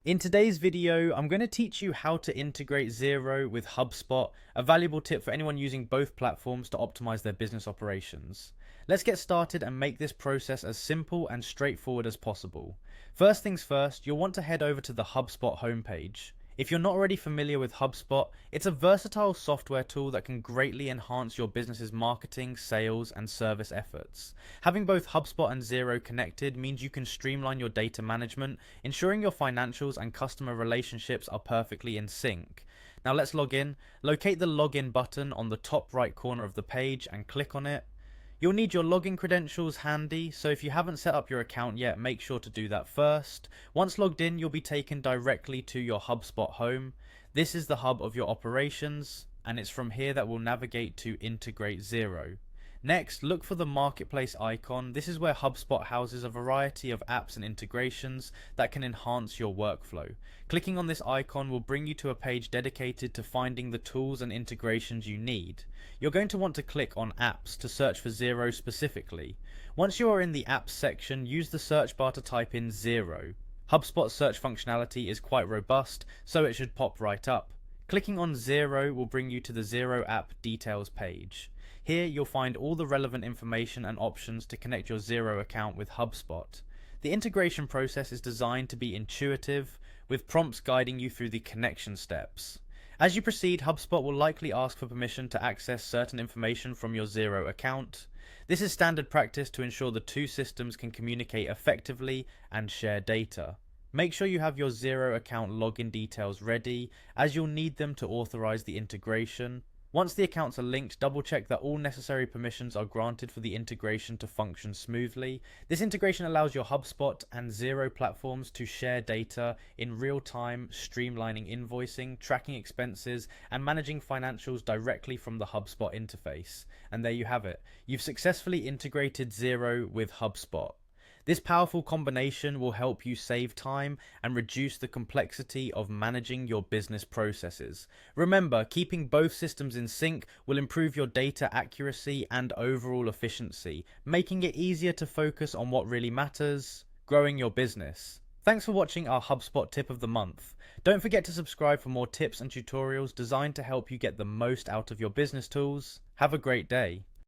In today's video, I'm going to teach you how to integrate Xero with HubSpot, a valuable tip for anyone using both platforms to optimize their business operations. Let's get started and make this process as simple and straightforward as possible. First things first, you'll want to head over to the HubSpot homepage. If you're not already familiar with HubSpot, it's a versatile software tool that can greatly enhance your business's marketing, sales, and service efforts. Having both HubSpot and Xero connected means you can streamline your data management, ensuring your financials and customer relationships are perfectly in sync. Now let's log in. Locate the login button on the top right corner of the page and click on it. You'll need your login credentials handy, so if you haven't set up your account yet, make sure to do that first. Once logged in, you'll be taken directly to your HubSpot home. This is the hub of your operations, and it's from here that we'll navigate to integrate Xero. Next, look for the marketplace icon. This is where HubSpot houses a variety of apps and integrations that can enhance your workflow. Clicking on this icon will bring you to a page dedicated to finding the tools and integrations you need. You're going to want to click on apps to search for Xero specifically. Once you are in the apps section, use the search bar to type in Xero. HubSpot's search functionality is quite robust, so it should pop right up. Clicking on Xero will bring you to the Xero app details page. Here you'll find all the relevant information and options to connect your Xero account with HubSpot. The integration process is designed to be intuitive, with prompts guiding you through the connection steps. As you proceed, HubSpot will likely ask for permission to access certain information from your Xero account. This is standard practice to ensure the two systems can communicate effectively and share data. Make sure you have your Xero account login details ready, as you'll need them to authorize the integration. Once the accounts are linked, double check that all necessary permissions are granted for the integration to function smoothly. This integration allows your HubSpot and Xero platforms to share data in real time, streamlining invoicing, tracking expenses, and managing financials directly from the HubSpot interface. And there you have it. You've successfully integrated Xero with HubSpot. This powerful combination will help you save time and reduce the complexity of managing your business processes. Remember, keeping both systems in sync will improve your data accuracy and overall efficiency, making it easier to focus on what really matters: growing your business. Thanks for watching our HubSpot tip of the month. Don't forget to subscribe for more tips and tutorials designed to help you get the most out of your business tools. Have a great day.